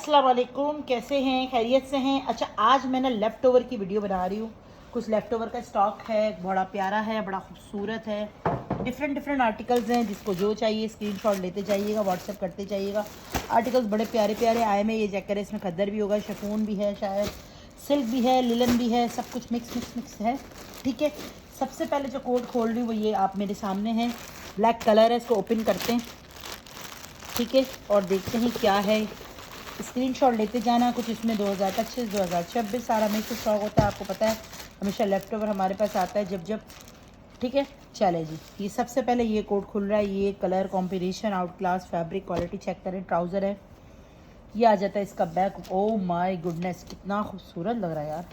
अस्सलाम वालेकुम, कैसे हैं? खैरियत से हैं? अच्छा, आज मैं ना लेफ़्ट ओवर की वीडियो बना रही हूँ। कुछ लेफ़्ट ओवर का स्टॉक है, बड़ा प्यारा है, बड़ा खूबसूरत है। डिफरेंट आर्टिकल्स हैं, जिसको जो चाहिए स्क्रीनशॉट लेते जाइएगा, व्हाट्सएप करते जाइएगा। आर्टिकल्स बड़े प्यारे प्यारे आए में। ये चेक करें, इसमें खद्दर भी होगा, शिफॉन भी है, शायद सिल्क भी है, लिलन भी है, सब कुछ मिक्स है। ठीक है, सबसे पहले जो कोड खोल रही हूँ वो ये आप मेरे सामने है। ब्लैक कलर है, इसको ओपन करते हैं। ठीक है, और देखते हैं क्या है। स्क्रीनशॉट लेते जाना। कुछ इसमें 2025 2026 सारा मिक्स स्टॉक होता है, आपको पता है। हमेशा लेफ़्ट ओवर हमारे पास आता है जब। ठीक है, चले जी। ये सबसे पहले ये कोड खुल रहा है। ये colour combination, out class, fabric quality check करें। ट्राउज़र है, ये आ जाता है इसका बैक। ओ माय गुडनेस, कितना खूबसूरत लग रहा है यार।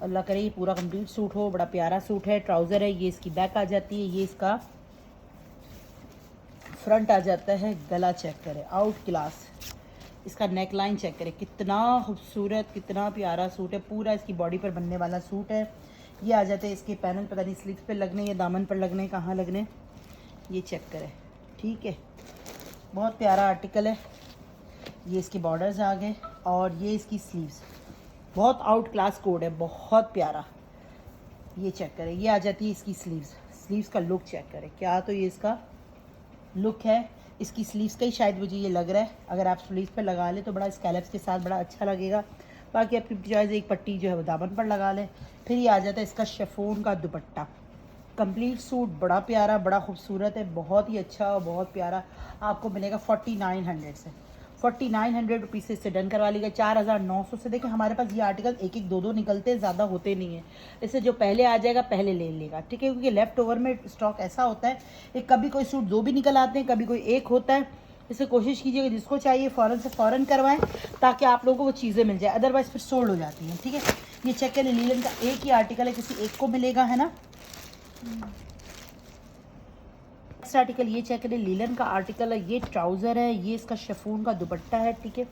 अल्लाह करे ये पूरा कंप्लीट सूट हो। बड़ा प्यारा सूट है। ट्राउज़र है, ये इसकी बैक आ जाती है। ये इसका फ्रंट आ जाता है। गला चेक करें, आउट क्लास। इसका नेक लाइन चेक करें, कितना खूबसूरत, कितना प्यारा सूट है। पूरा इसकी बॉडी पर बनने वाला सूट है। ये आ जाते हैं इसके पैनल, पता नहीं स्लीव्स पे लगने या दामन पर लगने, कहाँ लगने, ये चेक करें। ठीक है, बहुत प्यारा आर्टिकल है। ये इसके बॉर्डर्स आ गए और ये इसकी स्लीव्स। बहुत आउट क्लास कोड है, बहुत प्यारा। ये चेक करें, ये आ जाती है इसकी स्लीव्स। स्लीव्स का लुक चेक करें, क्या तो ये इसका लुक है। इसकी स्लीव्स का ही शायद मुझे ये लग रहा है। अगर आप स्लीव्स पे लगा लें तो बड़ा स्कैलप्स के साथ बड़ा अच्छा लगेगा। बाकी आपकी चॉइस, एक पट्टी जो है वो दामन पर लगा लें। फिर ये आ जाता है इसका शिफॉन का दुपट्टा। कंप्लीट सूट बड़ा प्यारा, बड़ा खूबसूरत है, बहुत ही अच्छा और बहुत प्यारा। आपको मिलेगा 4900 से। 4900 रुपीज़ से इससे डन करवा लीजिए। 4900 से। देखिए, हमारे पास ये आर्टिकल एक एक दो निकलते हैं, ज़्यादा होते नहीं है। इससे जो पहले आ जाएगा पहले ले लेगा। ठीक है, क्योंकि लेफ़्ट ओवर में स्टॉक ऐसा होता है कि कभी कोई सूट दो भी निकल आते हैं, कभी कोई एक होता है। इससे कोशिश कीजिएगा जिसको चाहिए फ़ौरन से फ़ौरन करवाएं, ताकि आप लोगों को वो चीज़ें मिल जाए। अदरवाइज़ फिर सोल्ड हो जाती हैं। ठीक है, ये चेक करें, लीलन का एक ही आर्टिकल है, किसी एक को मिलेगा, है ना। नेक्स्ट आर्टिकल ये चेक करें, लीलन का आर्टिकल है। ये ट्राउज़र है, ये इसका शिफॉन का दुपट्टा है। ठीक है,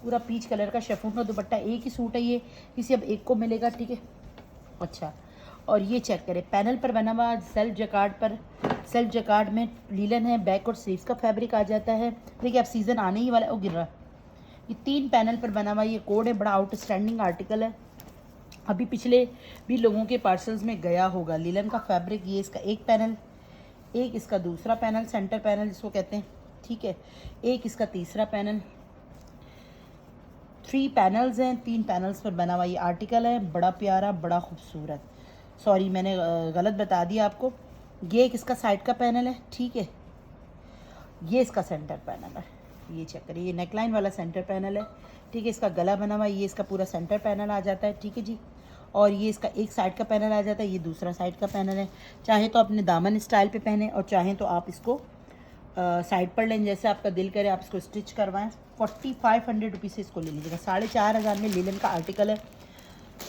पूरा पीच कलर का शिफॉन का दुपट्टा। एक ही सूट है, ये किसी अब एक को मिलेगा। ठीक है, अच्छा। और ये चेक करें, पैनल पर बना हुआ सेल्फ जकार्ड पर। सेल्फ जकार्ड में लीलन है, बैक और स्लीव्स का फैब्रिक आ जाता है। देखिए, अब सीज़न आने ही वाला है। ओ गिर रहा, ये 3 पैनल पर बना हुआ ये कोड है। बड़ा आउटस्टैंडिंग आर्टिकल है। अभी पिछले भी लोगों के पार्सल्स में गया होगा। लीलन का फैब्रिक, ये इसका एक पैनल, एक इसका दूसरा पैनल, सेंटर पैनल जिसको कहते हैं। ठीक है, एक इसका तीसरा पैनल। 3 पैनल्स हैं, 3 पैनल्स पर बना हुआ ये आर्टिकल है। बड़ा प्यारा, बड़ा खूबसूरत। सॉरी, मैंने गलत बता दिया आपको। ये एक इसका साइड का पैनल है। ठीक है, ये इसका सेंटर पैनल है। ये चेक करिए, ये नेकलाइन वाला सेंटर पैनल है। ठीक है, इसका गला बना हुआ, ये इसका पूरा सेंटर पैनल आ जाता है। ठीक है जी, और ये इसका एक साइड का पैनल आ जाता है, ये दूसरा साइड का पैनल है। चाहे तो अपने दामन स्टाइल पे पहने और चाहें तो आप इसको साइड पर लें, जैसे आपका दिल करे आप इसको स्टिच करवाएं। 4500 रुपीज़ से इसको ले लीजिएगा। 4500 में लीलन का आर्टिकल है।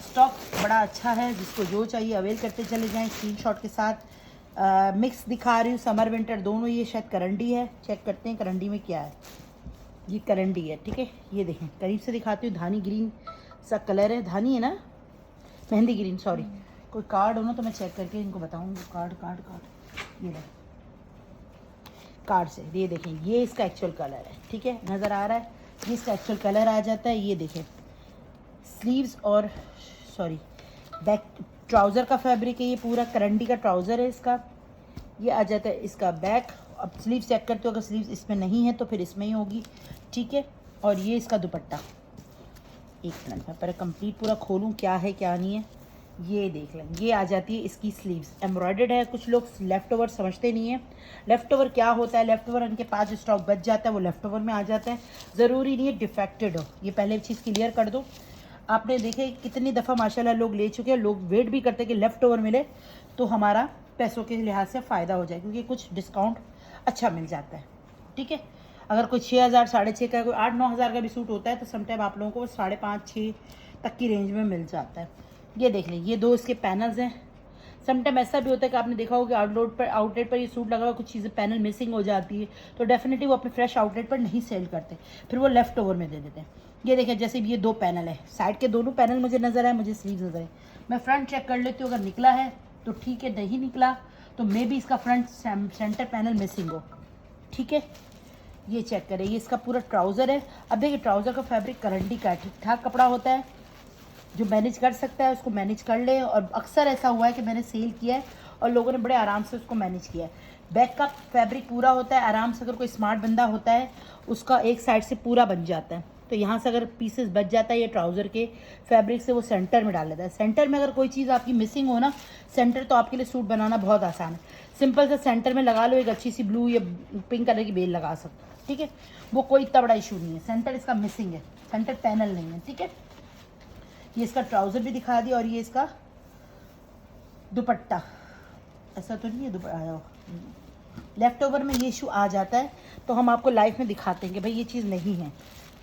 स्टॉक बड़ा अच्छा है, जिसको जो चाहिए अवेल करते चले जाएँ स्क्रीनशॉट के साथ। मिक्स दिखा रही हूँ, समर विंटर दोनों। ये शायद करंडी है, चेक करते हैं करंडी में क्या है। ये करंडी है। ठीक है, ये देखें, करीब से दिखाती हूँ। धानी ग्रीन सा कलर है। धानी है ना, मेहंदी ग्रीन, सॉरी। कोई कार्ड हो ना तो मैं चेक करके इनको बताऊंगी। कार्ड ये रहा, कार्ड से ये देखें, ये इसका एक्चुअल कलर है। ठीक है, नज़र आ रहा है, ये इसका एक्चुअल कलर आ जाता है। ये देखें, स्लीव्स और सॉरी बैक ट्राउज़र का फैब्रिक है। ये पूरा करंडी का ट्राउज़र है इसका। ये आ जाता है इसका बैक। अब स्लीव चेक करते हो, अगर स्लीव्स इसमें नहीं है तो फिर इसमें ही होगी। ठीक है, और ये इसका दुपट्टा। एक मिनट में पर कंप्लीट पूरा खोलूँ क्या है क्या नहीं है। ये देख लें, ये आ जाती है इसकी स्लीव्स, एम्ब्रॉयडर्ड है। कुछ लोग लेफ़्ट ओवर समझते नहीं है। लेफ़्ट ओवर क्या होता है, लेफ़्ट ओवर उनके पास जो स्टॉक बच जाता है वो लेफ़्ट ओवर में आ जाता है। ज़रूरी नहीं है डिफेक्टेड हो। ये पहले चीज़ क्लियर कर दो। आपने देखे कितनी दफ़ा माशाल्लाह लोग ले चुके हैं। लोग वेट भी करते हैं कि लेफ़्ट ओवर मिले तो हमारा पैसों के लिहाज से फ़ायदा हो जाए, क्योंकि कुछ डिस्काउंट अच्छा मिल जाता है। ठीक है, अगर कोई 6000 6.5 का, कोई 8-9 हज़ार का भी सूट होता है तो समटाइम आप लोगों को 5.5-6 तक की रेंज में मिल जाता है। ये देख लें, ये 2 इसके पैनल्स हैं। समटाइम ऐसा भी होता है कि आपने देखा होगा कि आउटलेट पर ये सूट लगा हुआ, कुछ चीज़ें पैनल मिसिंग हो जाती है, तो डेफिनेटली वो अपने फ्रेश आउटलेट पर नहीं सेल करते, फिर वो लेफ़्ट ओवर में दे देते हैं। ये देखें, जैसे भी ये 2 पैनल है, साइड के दोनों पैनल मुझे नज़र आए, मुझे स्लीव्स नज़र आए। मैं फ्रंट चेक कर लेती हूँ, अगर निकला है तो ठीक है, नहीं निकला तो मे बी इसका फ्रंट सेंटर पैनल मिसिंग हो। ठीक है, ये चेक करें, ये इसका पूरा ट्राउज़र है। अब देखिए ट्राउज़र का फैब्रिक करंडी का ठीक ठाक कपड़ा होता है, जो मैनेज कर सकता है उसको मैनेज कर ले। और अक्सर ऐसा हुआ है कि मैंने सेल किया है और लोगों ने बड़े आराम से उसको मैनेज किया है। बैक का फैब्रिक पूरा होता है, आराम से अगर कोई स्मार्ट बंदा होता है उसका एक साइड से पूरा बन जाता है। तो यहाँ से अगर पीसेस बच जाता है ये ट्राउज़र के फैब्रिक से, वो सेंटर में डाल लेता है। सेंटर में अगर कोई चीज़ आपकी मिसिंग हो ना, सेंटर तो आपके लिए सूट बनाना बहुत आसान है। सिंपल से सेंटर में लगा लो, एक अच्छी सी ब्लू या पिंक कलर की बेल लगा सकते हो, ठीक है। वो कोई इतना बड़ा इशू नहीं है। सेंटर इसका मिसिंग है, सेंटर पैनल नहीं है, ठीक है। ये इसका ट्राउज़र भी दिखा दिया और ये इसका दुपट्टा। ऐसा तो नहीं है दुपट्टा लेफ्ट ओवर में ये इशू आ जाता है तो हम आपको लाइव में दिखाते हैं कि भाई ये चीज़ नहीं है,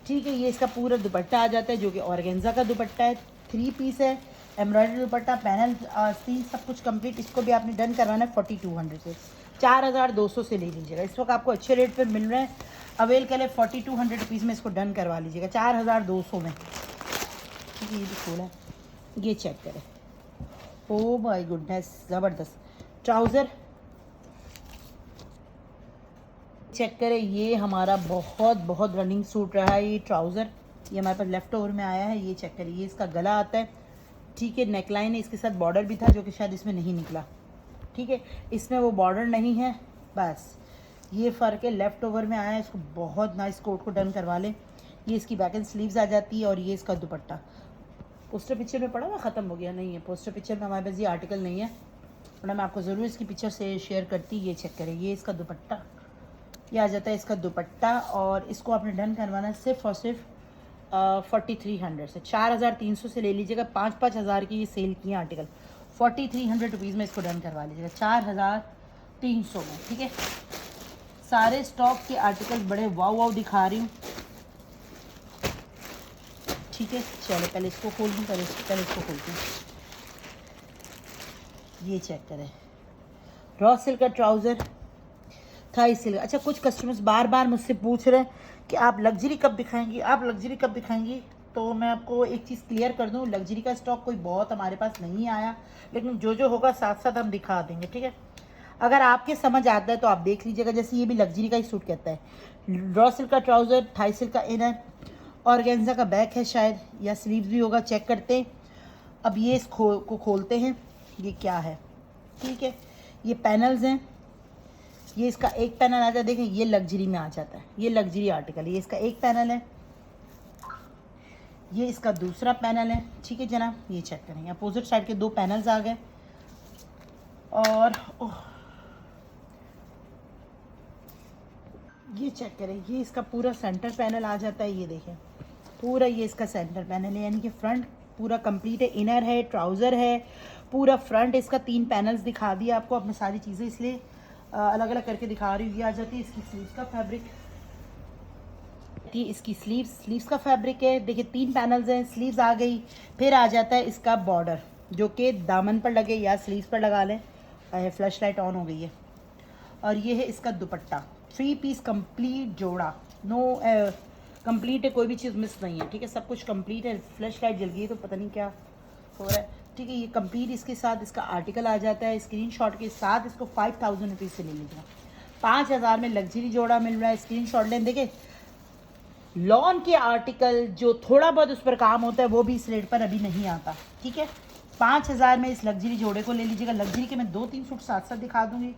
ठीक है। ये इसका पूरा दुपट्टा आ जाता है जो कि ऑर्गेन्जा का दुपट्टा है, 3 पीस है, एम्ब्रॉयडरी दुपट्टा, पैनल स्टील सब कुछ कंप्लीट। इसको भी आपने डन करवाना है 4200 से, 4200 से ले लीजिएगा। इस वक्त आपको अच्छे रेट पे मिल रहे हैं, अवेल के लिए 4200 रुपीज़ में इसको डन करवा लीजिएगा 4200 में, ठीक है। ये भी खोला है, ये चेक करें, ओ माय गुडनेस, ज़बरदस्त ट्राउज़र चेक करें। ये हमारा बहुत बहुत रनिंग सूट रहा है। ये ट्राउज़र ये हमारे पास लेफ़्ट ओवर में आया है। ये चेक करिए, ये इसका गला आता है, ठीक है। नेकलाइन है, इसके साथ बॉर्डर भी था जो कि शायद इसमें नहीं निकला, ठीक है। इसमें वो बॉर्डर नहीं है, बस ये फ़र्क है। लेफ़्ट ओवर में आया है, इसको बहुत नाइस कोट को डन करवा लें। ये इसकी बैक एंड स्लीव्स आ जाती है और ये इसका दुपट्टा। पोस्टर पिक्चर में पड़ा हुआ ख़त्म हो गया, नहीं है पोस्टर पिक्चर में हमारे पास ये आर्टिकल नहीं है, वरना मैं आपको ज़रूर इसकी पिक्चर से शेयर करती। ये चेक करें, ये इसका दुपट्टा, ये आ जाता है इसका दुपट्टा। और इसको आपने डन करवाना है सिर्फ और सिर्फ 4300 से, 4300 से ले लीजिएगा। 5-5 हज़ार की ये सेल किए आर्टिकल, 4300 रुपीज़ में इसको डन करवा लीजिएगा 4300 में, ठीक है। सारे स्टॉक के आर्टिकल बड़े वाव वाव दिखा रही हूँ, ठीक है। चलो पहले इसको खोल दूँ, पहले इसको खोलती हूँ। ये चेक करें, रॉ सिल्क का ट्राउज़र, थाई सिल्क। अच्छा, कुछ कस्टमर्स बार बार मुझसे पूछ रहे हैं कि आप लग्जरी कब दिखाएंगी, आप लग्जरी कब दिखाएंगी। तो मैं आपको एक चीज़ क्लियर कर दूं, लग्जरी का स्टॉक कोई बहुत हमारे पास नहीं आया, लेकिन जो जो होगा साथ साथ हम दिखा देंगे, ठीक है। अगर आपके समझ आता है तो आप देख लीजिएगा। जैसे ये भी लग्जरी का ही सूट कहता है, रॉ सिल्क का ट्राउज़र, थाई सिल्क का इनर, ऑर्गेन्जा का बैक है शायद, या स्लीव्स भी होगा, चेक करते हैं। अब ये इस को खोलते हैं, ये क्या है, ठीक है। ये पैनल्स हैं, ये इसका एक पैनल आ जाता है, देखें ये लग्जरी में आ जाता है, ये लग्जरी आर्टिकल है। ये इसका एक पैनल है, ये इसका दूसरा पैनल है, ठीक है जनाब। ये चेक करेंगे, अपोजिट साइड के 2 पैनल्स आ गए। और ये चेक करें, ये इसका पूरा सेंटर पैनल आ जाता है। ये देखें पूरा ये इसका सेंटर पैनल है, यानी कि फ्रंट पूरा कंप्लीट है। इनर है, ट्राउज़र है, पूरा फ्रंट इसका 3 पैनल्स दिखा दिया आपको। अब मैं सारी चीज़ें इसलिए अलग अलग करके दिखा रही हूँ। ये आ जाती है इसकी स्लीव्स का फैब्रिक, इसकी स्लीव्स का फैब्रिक है। देखिए 3 पैनल्स हैं, स्लीव्स आ गई। फिर आ जाता है इसका बॉर्डर जो कि दामन पर लगे या स्लीव्स पर लगा लें। फ्लैश लाइट ऑन हो गई है। और ये है इसका दुपट्टा, 3 पीस कंप्लीट जोड़ा, नो कंप्लीट है, कोई भी चीज़ मिस नहीं है, ठीक है। सब कुछ कंप्लीट है। फ्लैश लाइट जल गई है तो पता नहीं क्या हो रहा है, ठीक है। ये कंप्लीट इसके साथ इसका आर्टिकल आ जाता है, स्क्रीनशॉट के साथ। इसको 5000 रुपीज़ से ले लीजिएगा, 5000 में लग्जरी जोड़ा मिल रहा है। स्क्रीनशॉट लें, देखिए लॉन के आर्टिकल जो थोड़ा बहुत उस पर काम होता है वो भी इस रेट पर अभी नहीं आता, ठीक है। 5000 में इस लग्जरी जोड़े को ले लीजिएगा। लग्जरी के मैं 2-3 सूट साथ साथ दिखा दूंगी,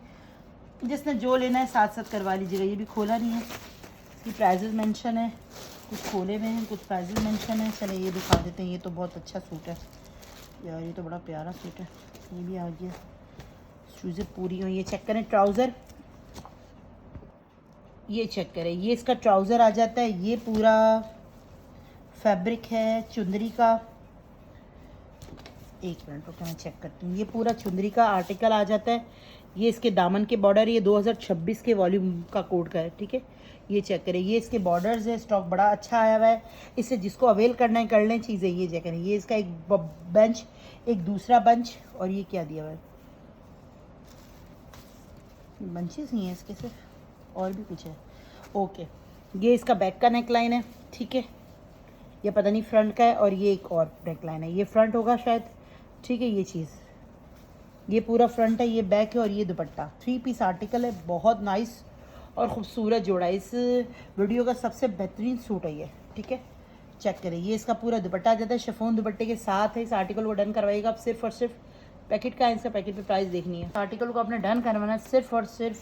जिसने जो लेना है साथ साथ करवा लीजिएगा। ये भी खोला नहीं है, इसकी प्राइजेज़ मेंशन है, कुछ खोले हुए हैं, कुछ प्राइजेज़ मेंशन है। चले ये दिखा देते हैं। ये तो बहुत अच्छा सूट है यार, ये तो बड़ा प्यारा सूट है। ये भी आ गया, शूज़ें पूरी हुई। ये चेक करें ट्राउज़र, ये चेक करें, ये इसका ट्राउज़र आ जाता है। ये पूरा फैब्रिक है चुंदरी का, एक मिनट रुको मैं चेक करती हूँ। ये पूरा चुंदरी का आर्टिकल आ जाता है। ये इसके दामन के बॉर्डर, ये 2026 के वॉल्यूम का कोड का है, ठीक है। ये चेक करें, ये इसके बॉर्डर्स है। स्टॉक बड़ा अच्छा आया हुआ है, इससे जिसको अवेल करना है कर लें चीज़ें। ये चेक करें, ये इसका एक बंच, एक दूसरा बंच, और ये क्या दिया हुआ है, बंचेस ही हैं इसके सिर्फ, और भी कुछ है, ओके। ये इसका बैक का नेक लाइन है, ठीक है। ये पता नहीं फ्रंट का है, और ये एक और नेक लाइन है, ये फ्रंट होगा शायद, ठीक है। ये चीज़, ये पूरा फ्रंट है, ये बैक है, और ये दुपट्टा। 3 पीस आर्टिकल है, बहुत नाइस और ख़ूबसूरत जोड़ा। इस वीडियो का सबसे बेहतरीन सूट है ये, ठीक है। चेक करें, ये इसका पूरा दुपट्टा आ जाता है, शिफॉन दुपट्टे के साथ है। इस आर्टिकल को डन करवाइएगा आप सिर्फ और सिर्फ, पैकेट का है, इसका पैकेट पे प्राइस देखनी है। आर्टिकल को आपने डन करवाना सिर्फ और सिर्फ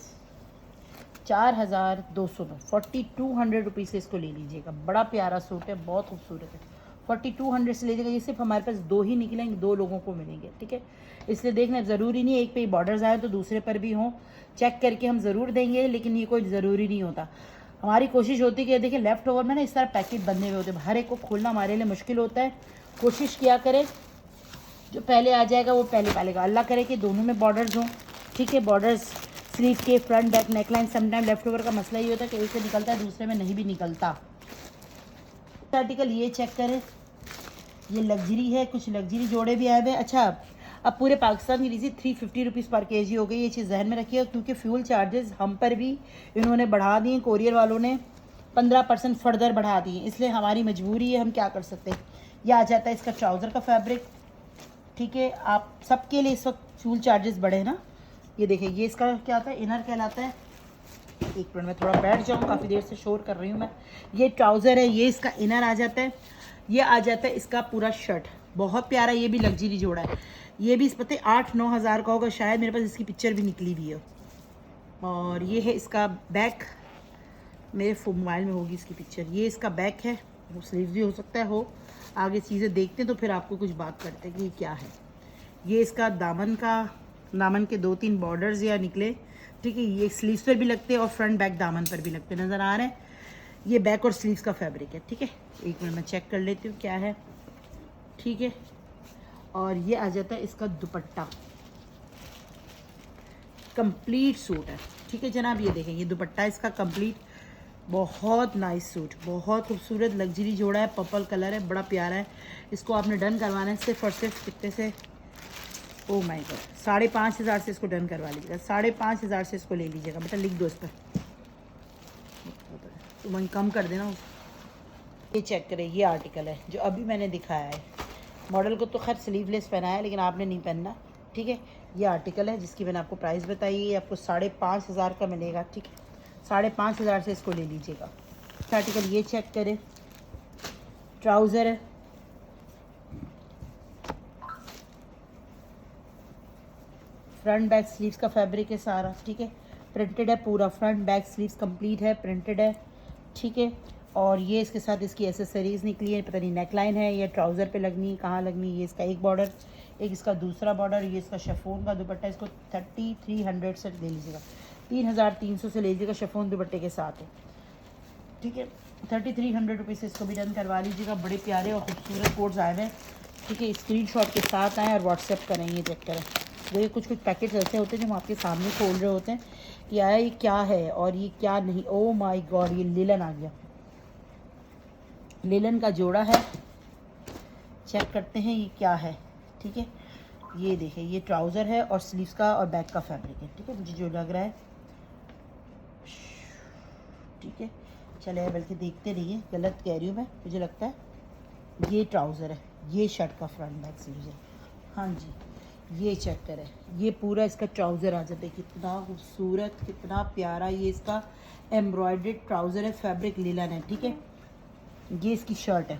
4200 में, 4200 रुपीज़ से इसको ले लीजिएगा। बड़ा प्यारा सूट है, बहुत खूबसूरत है। 4200 से लीजिएगा। ये सिर्फ हमारे पास 2 ही निकलेंगे, 2 लोगों को मिलेंगे, ठीक है। इसलिए देखना ज़रूरी नहीं है एक पे ही बॉर्डर्स आए तो दूसरे पर भी हों, चेक करके हम ज़रूर देंगे, लेकिन ये कोई ज़रूरी नहीं होता। हमारी कोशिश होती है कि देखिए लेफ़्ट ओवर में ना इस तरह पैकेट बंधे हुए होते हैं, हर एक को खोलना हमारे लिए मुश्किल होता है। कोशिश किया करें जो पहले आ जाएगा वो पहले पालेगा। अल्लाह करे कि दोनों में बॉर्डर्स हों, ठीक है। बॉर्डर्स स्लीव के front back neckline, sometime left over का मसला ये होता है कि एक से निकलता है दूसरे में नहीं भी निकलता। आर्टिकल ये चेक करें, ये लग्जरी है, कुछ लग्जरी जोड़े भी आए हुए हैं। अच्छा, अब पूरे पाकिस्तान की रीज़ी 350 रुपीज़ पर केजी हो गई। ये चीज़ जहन में रखिए, क्योंकि फ्यूल चार्जेस हम पर भी इन्होंने बढ़ा दिए, कोरियर वालों ने 15% फर्दर बढ़ा दिए, इसलिए हमारी मजबूरी है, हम क्या कर सकते हैं। यह आ जाता है इसका ट्राउज़र का फैब्रिक, ठीक है। आप सबके लिए इस वक्त फ्यूल चार्जेस बढ़े ना। ये देखिए, ये इसका क्या आता है, इनर कहलाता है। एक मिनट में थोड़ा बैठ जाऊँ, काफ़ी देर से शोर कर रही हूँ मैं। ये ट्राउज़र है, ये इसका इनर आ जाता है। ये आ जाता है इसका पूरा शर्ट, बहुत प्यारा, ये भी लग्जरी जोड़ा है। ये भी इस पते 8-9 हज़ार का होगा शायद, मेरे पास इसकी पिक्चर भी निकली हुई है। और ये है इसका बैक, मेरे मोबाइल में होगी इसकी पिक्चर। ये इसका बैक है, वो स्लीव भी हो सकता है हो, आगे चीज़ें देखते हैं तो फिर आपको कुछ बात करते हैं कि ये क्या है। ये इसका दामन के 2-3 बॉर्डर्स या निकले, ठीक है। ये स्लीव्स पर भी लगते हैं और फ्रंट बैक दामन पर भी लगते नज़र आ रहे हैं। ये बैक और स्लीव्स का फैब्रिक है, ठीक है। एक मिनट में चेक कर लेती हूँ क्या है, ठीक है। और ये आ जाता है इसका दुपट्टा, कंप्लीट सूट है, ठीक है जनाब। ये देखें, ये दुपट्टा इसका कंप्लीट, बहुत नाइस सूट, बहुत खूबसूरत लग्जरी जोड़ा है, पर्पल कलर है, बड़ा प्यारा है। इसको आपने डन करवाना है सिर्फ और सिर्फ कितने से, ओह माय गॉड, 5500 से इसको डन करवा लीजिएगा। 5500 से इसको ले लीजिएगा बेटा, लिख दो इस पर, तो वहीं कम कर देना। ये चेक करें, ये आर्टिकल है जो अभी मैंने दिखाया है। मॉडल को तो खैर स्लीवलेस पहनाया है, लेकिन आपने नहीं पहनना, ठीक है। ये आर्टिकल है जिसकी मैंने आपको प्राइस बताई, ये आपको 5500 का मिलेगा, ठीक है। 5500 से इसको ले लीजिएगा। आर्टिकल ये चेक करें, ट्राउज़र है, फ्रंट बैक स्लीव्स का फैब्रिक है सारा, ठीक है। प्रिंटेड है पूरा, फ्रंट बैक स्लीव्स कंप्लीट है, प्रिंटेड है, ठीक है। और ये इसके साथ इसकी एसेसरीज़ निकली है, पता नहीं नेकलाइन है या ट्राउज़र पे लगनी, कहाँ लगनी। ये इसका एक बॉर्डर, एक इसका दूसरा बॉर्डर, ये इसका शिफॉन का दुपट्टा। इसको 3300 से ले लीजिएगा, 3300 से ले लीजिएगा, शिफॉन दुपट्टे के साथ है, ठीक है। 3300 रुपीज़ से इसको भी डन करवा लीजिएगा। बड़े प्यारे और खूबसूरत कोड्स आए हैं, ठीक है। स्क्रीनशॉट के साथ आएँ और व्हाट्सएप करें। ये चेक करें, देखिए कुछ पैकेट्स ऐसे होते हैं जो हम आपके सामने खोल रहे होते हैं कि आया ये क्या है और ये क्या नहीं। ओह माय गॉड, ये लिलन आ गया, लिलन का जोड़ा है। चेक करते हैं ये क्या है, ठीक है। ये देखें, ये ट्राउज़र है और स्लीव्स का और बैक का फैब्रिक है, ठीक है। मुझे जो लग रहा है, ठीक है, चले बल्कि देखते रहिए, गलत कह रही हूँ मैं, मुझे लगता है ये ट्राउज़र है, ये शर्ट का फ्रंट बैक स्लीव्स है, हाँ जी। ये चेक करें, ये पूरा इसका ट्राउज़र आ जाता है, कितना खूबसूरत, कितना प्यारा। ये इसका एम्ब्रॉयडर्ड ट्राउज़र है, फैब्रिक लिलन है, ठीक है। ये इसकी शर्ट है,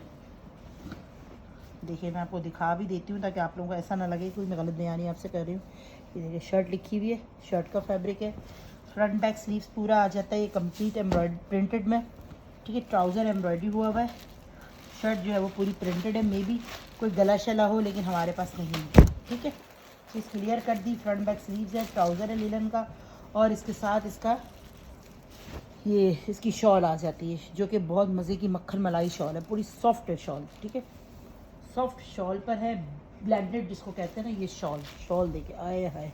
देखिए मैं आपको दिखा भी देती हूँ ताकि आप लोगों को ऐसा ना लगे कि मैं गलत बयानी आपसे कर रही हूँ। ये देखिए शर्ट लिखी हुई है, शर्ट का फैब्रिक है, फ्रंट बैक स्लीव्स पूरा आ जाता है, ये कंप्लीट एम्ब्रॉयड प्रिंटेड में, ठीक है। ट्राउज़र एम्ब्रॉयडरी हुआ हुआ है, शर्ट जो है वो पूरी प्रिंटेड है, मे बी कोई गला शला हो लेकिन हमारे पास नहीं है, ठीक है। चीज़ क्लियर कर दी। फ्रंट बैक स्लीव्स है, ट्राउज़र है लिलन का, और इसके साथ इसका ये इसकी शॉल आ जाती है जो कि बहुत मज़े की मक्खन मलाई शॉल है, पूरी सॉफ्ट है शॉल, ठीक है। सॉफ्ट शॉल पर है, ब्लेंडेड जिसको कहते हैं ना, ये शॉल देखे आए हाय,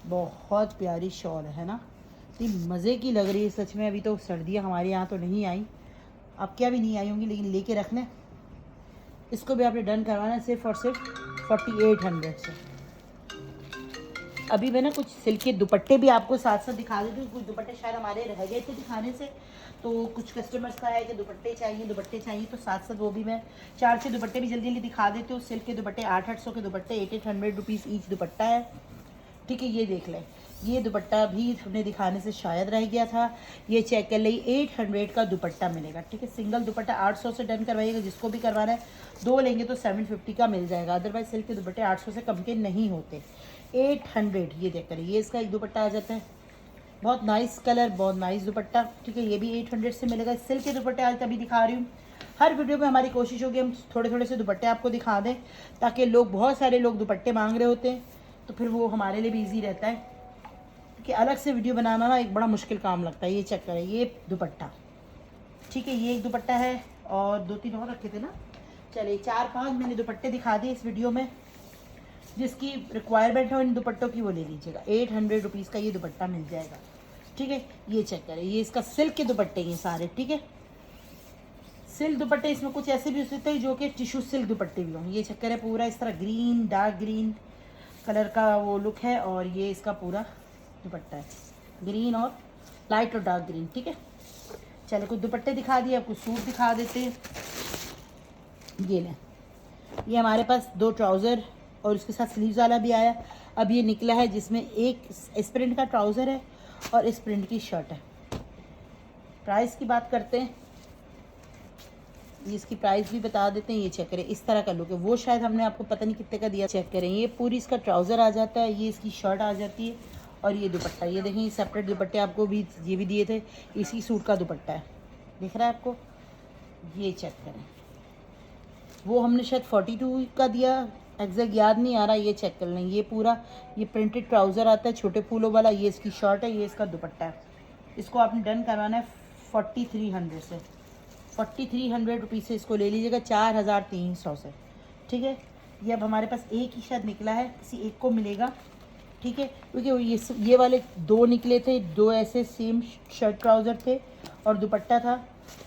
बहुत प्यारी शॉल है ना, इतनी मज़े की लग रही है सच में। अभी तो सर्दियाँ हमारे यहाँ तो नहीं आई, अब क्या भी नहीं आई होंगी, लेकिन लेके रख लें। इसको भी आपने डन करवाना है सिर्फ और सिर्फ 4800 से। अभी मैं ना कुछ सिल्क के दुपट्टे भी आपको साथ साथ दिखा देती हूँ, कुछ दुपट्टे शायद हमारे रह गए थे दिखाने से, तो कुछ कस्टमर्स का है कि दुपट्टे चाहिए, तो साथ साथ वो भी मैं 4-6 दुपट्टे भी जल्दी जल्दी दिखा देती हूँ। सिल्क के दुपट्टे 800 के दुपट्टे, 800 रुपीज़ ईच दुपट्टा है, ठीक है। ये देख लें, ये दुपट्टा भी हमने दिखाने से शायद रह गया था। ये चेक कर लीजिए 800 का दुपट्टा मिलेगा, ठीक है। सिंगल दुपट्टा 800 से डन करवाइएगा, जिसको भी करवाना है। 2 लेंगे तो 750 का मिल जाएगा, अदरवाइज सिल्क के दुपट्टे 800 से कम के नहीं होते। 800 ये देख कर, ये इसका एक दुपट्टा आ जाता है, बहुत नाइस कलर, बहुत नाइस दुपट्टा, ठीक है। ये भी 800 से मिलेगा। सिल्क के दुपट्टे आज तभी दिखा रही हूँ। हर वीडियो में हमारी कोशिश होगी हम थोड़े थोड़े से दुपट्टे आपको दिखा दें, ताकि लोग, बहुत सारे लोग दुपट्टे मांग रहे होते हैं, तो फिर वो हमारे लिए भी ईजी रहता है, क्योंकि अलग से वीडियो बनाना ना एक बड़ा मुश्किल काम लगता है। ये चेक करें, ये दुपट्टा, ठीक है। ये एक दुपट्टा है और 2-3 और रखे थे ना, चलिए 4-5 मैंने दुपट्टे दिखा दिए इस वीडियो में। जिसकी रिक्वायरमेंट हो इन दुपट्टों की वो ले लीजिएगा। 800 रुपीज़ का ये दुपट्टा मिल जाएगा, ठीक है। ये चेक करें, ये इसका सिल्क के दुपट्टे ये सारे, ठीक है। सिल्क दुपट्टे, इसमें कुछ ऐसे भी हो सकते हैं जो कि टिश्यू सिल्क दुपट्टे भी हों। ये चेक करें, पूरा इस तरह ग्रीन, डार्क ग्रीन कलर का वो लुक है, और ये इसका पूरा दुपट्टा है, ग्रीन और लाइट और डार्क ग्रीन, ठीक है। चलो कुछ दुपट्टे दिखा दिए, आपको सूट दिखा देते हैं। ये लें, ये हमारे पास 2 ट्राउज़र और उसके साथ स्लीव्स वाला भी आया। अब ये निकला है जिसमें एक इस प्रिंट का ट्राउज़र है और इस प्रिंट की शर्ट है। प्राइस की बात करते हैं, इसकी प्राइस भी बता देते हैं। ये चेक करें, इस तरह का लुक है, वो शायद हमने आपको पता नहीं कितने का दिया। चेक करें, ये पूरी इसका ट्राउज़र आ जाता है, ये इसकी शर्ट आ जाती है, और ये दुपट्टा, ये देखें, सेपरेट दुपट्टे आपको भी ये भी दिए थे। इसी सूट का दुपट्टा है, दिख रहा है आपको। ये चेक करें, वो हमने शायद 42 का दिया, एग्जैक्ट याद नहीं आ रहा। ये चेक कर लें, ये पूरा ये प्रिंटेड ट्राउज़र आता है छोटे फूलों वाला, ये इसकी शर्ट है, ये इसका दुपट्टा है। इसको आपने डन करवाना है 4300 से, 4300 रुपीज़ से इसको ले लीजिएगा, 4300 से, ठीक है। ये अब हमारे पास एक ही शायद निकला है, किसी एक को मिलेगा, ठीक है, क्योंकि ये वाले 2 निकले थे, 2 ऐसे सेम शर्ट ट्राउज़र थे और दुपट्टा था,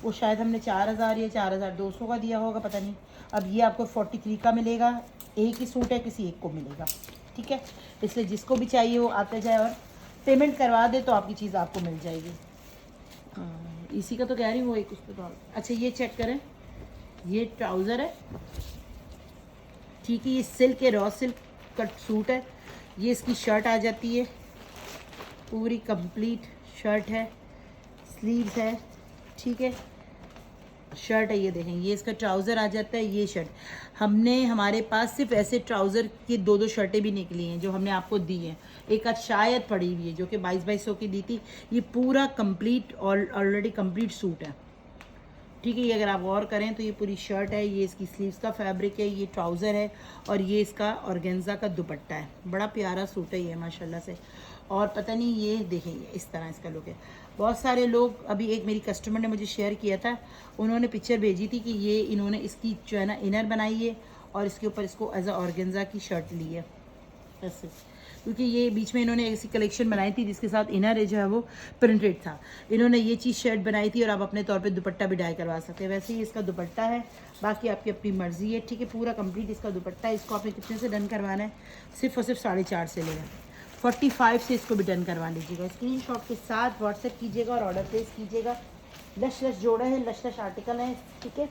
वो शायद हमने 4000 या 4200 का दिया होगा, पता नहीं। अब ये आपको 43 का मिलेगा, एक ही सूट है, किसी एक को मिलेगा, ठीक है। इसलिए जिसको भी चाहिए वो आते जाए और पेमेंट करवा दे, तो आपकी चीज़ आपको मिल जाएगी। इसी का तो कह रही हूँ, वो एक उस पर तो। अच्छा, ये चेक करें, ये ट्राउज़र है, ठीक है। ये सिल्क है, रॉ सिल्क का सूट है। ये इसकी शर्ट आ जाती है, पूरी कंप्लीट शर्ट है, स्लीव्स है, ठीक है। शर्ट है, ये देखें, ये इसका ट्राउज़र आ जाता है, ये शर्ट। हमारे पास सिर्फ ऐसे ट्राउज़र की 2-2 शर्टें भी निकली हैं जो हमने आपको दी हैं। एक आज शायद पड़ी हुई है जो कि 2200 की दी थी। ये पूरा कंप्लीट ऑलरेडी कंप्लीट सूट है, ठीक है। ये अगर आप गौर करें तो ये पूरी शर्ट है, ये इसकी स्लीव्स का फैब्रिक है, ये ट्राउज़र है, और ये इसका ऑर्गेन्जा का दुपट्टा है। बड़ा प्यारा सूट है ये माशाल्लाह से। और पता नहीं, ये देखें, इस तरह इसका लुक है। बहुत सारे लोग, अभी एक मेरी कस्टमर ने मुझे शेयर किया था, उन्होंने पिक्चर भेजी थी कि ये इन्होंने इसकी जो है ना इनर बनाई है, और इसके ऊपर इसको एज अ ऑर्गेन्जा की शर्ट ली है ऐसे, क्योंकि ये बीच में इन्होंने ऐसी कलेक्शन बनाई थी जिसके साथ इनर जो है वो प्रिंटेड था। इन्होंने ये चीज़ शर्ट बनाई थी, और आप अपने तौर पे दुपट्टा भी डाई करवा सकते हैं। वैसे ही इसका दुपट्टा है, बाकी आपकी अपनी मर्जी है, ठीक है। पूरा कंप्लीट इसका दुपट्टा है। इसको आपने कितने से डन करवाना है? सिर्फ और सिर्फ 4.5 से लेगा। 45 से इसको भी डन करवा लीजिएगा। स्क्रीनशॉट के साथ व्हाट्सएप कीजिएगा और ऑर्डर प्लेस कीजिएगा। लश लश जोड़े हैं, लश लश आर्टिकल हैं, ठीक है।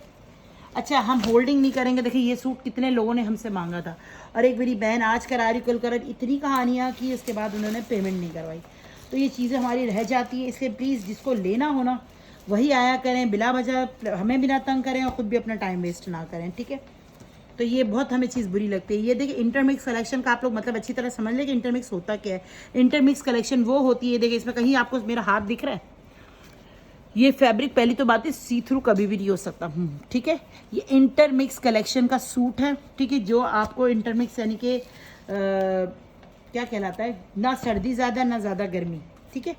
अच्छा, हम होल्डिंग नहीं करेंगे। देखिए, ये सूट कितने लोगों ने हमसे मांगा था, और एक मेरी बहन आज करा रही, कल करा रही, इतनी कहानियाँ की, उसके बाद उन्होंने पेमेंट नहीं करवाई। तो ये चीज़ें हमारी रह जाती है। इसलिए प्लीज़ जिसको लेना हो ना वही आया करें, बिला वजह हमें भी ना तंग करें और ख़ुद भी अपना टाइम वेस्ट ना करें, ठीक है। तो ये बहुत हमें चीज़ बुरी लगती है। ये देखिए, इंटरमिक्स कलेक्शन का आप लोग मतलब अच्छी तरह समझ लें कि इंटरमिक्स होता क्या है। इंटरमिक्स कलेक्शन वो होती है, देखिए इसमें कहीं आपको मेरा हाथ दिख रहा है, ये फैब्रिक, पहली तो बात है सी थ्रू कभी भी नहीं हो सकता, ठीक है। ये इंटरमिक्स कलेक्शन का सूट है, ठीक है, जो आपको इंटरमिक्स यानी कि क्या कहलाता है, ना सर्दी ज़्यादा ना ज़्यादा गर्मी, ठीक है।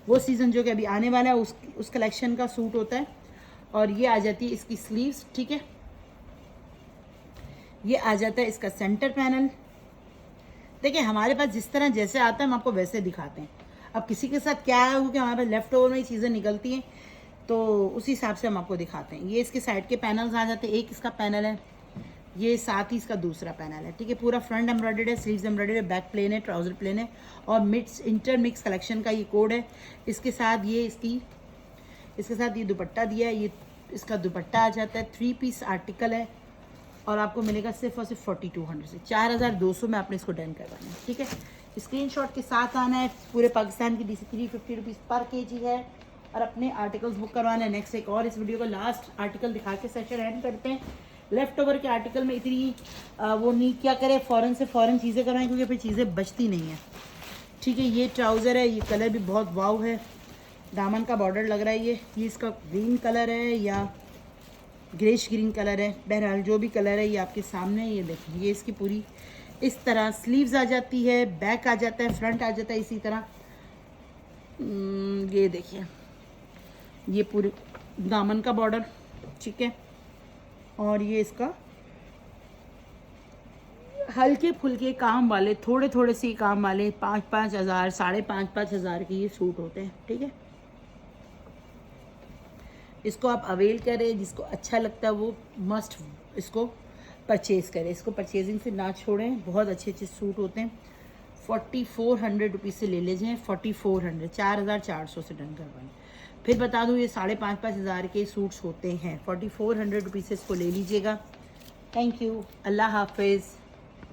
वो सीज़न जो कि अभी आने वाला है उस कलेक्शन का सूट होता है। और ये आ जाती है इसकी स्लीव्स, ठीक है। ये आ जाता है इसका सेंटर पैनल। देखिए, हमारे पास जिस तरह जैसे आता है हम आपको वैसे दिखाते हैं। अब किसी के साथ क्या है कि हमारे पास लेफ्ट ओवर में चीज़ें निकलती हैं, तो उसी हिसाब से हम आपको दिखाते हैं। ये इसके साइड के पैनल्स आ जाते हैं। एक इसका पैनल है, ये साथ ही इसका दूसरा पैनल है, ठीक है। पूरा फ्रंट एम्ब्रॉयडर्ड है, स्लीव्स एम्ब्रॉयडर्ड है, बैक प्लेन है, ट्राउज़र प्लेन है, और मिक्स इंटरमिक्स कलेक्शन का ये कोड है। इसके साथ ये दुपट्टा दिया है। ये इसका दुपट्टा आ जाता है, 3 पीस आर्टिकल है, और आपको मिलेगा सिर्फ और सिर्फ 4200 से 4200 में आपने इसको डन करवाना है, ठीक है। स्क्रीनशॉट के साथ आना है। पूरे पाकिस्तान की DC 350 रुपीज़ पर kg है और अपने आर्टिकल्स बुक करवाना है। नेक्स्ट एक और इस वीडियो का लास्ट आर्टिकल दिखा के सेशन एंड करते हैं। लेफ्ट ओवर के आर्टिकल में इतनी वो नहीं क्या करे, फ़ौरन से फ़ौरन चीज़ें करवाएं क्योंकि फिर चीज़ें बचती नहीं हैं। ठीक है, ये ट्राउज़र है, ये कलर भी बहुत वाव है, दामन का बॉर्डर लग रहा है। ये इसका ग्रीन कलर है या ग्रेश ग्रीन कलर है, बहरहाल जो भी कलर है ये आपके सामने है। ये देखिए, ये इसकी पूरी इस तरह स्लीव्स आ जाती है, बैक आ जाता है, फ्रंट आ जाता है इसी तरह। ये देखिए, ये पूरी दामन का बॉर्डर, ठीक है। और ये इसका हल्के फुल्के काम वाले, थोड़े थोड़े से काम वाले 5-5 हज़ार, 5.5 हज़ार के ये सूट होते हैं, ठीक है। इसको आप अवेल करें, जिसको अच्छा लगता है वो मस्ट इसको परचेज़ करें। इसको परचेजिंग से ना छोड़ें, बहुत अच्छे अच्छे सूट होते हैं। 4400 रुपीज़ से ले लीजिए, 4400, 4400 से डन करवाएं। फिर बता दूँ, ये 5.5 हज़ार के सूट्स होते हैं। 4400 रुपीज़ से इसको ले लीजिएगा। थैंक यू, अल्लाह हाफिज़।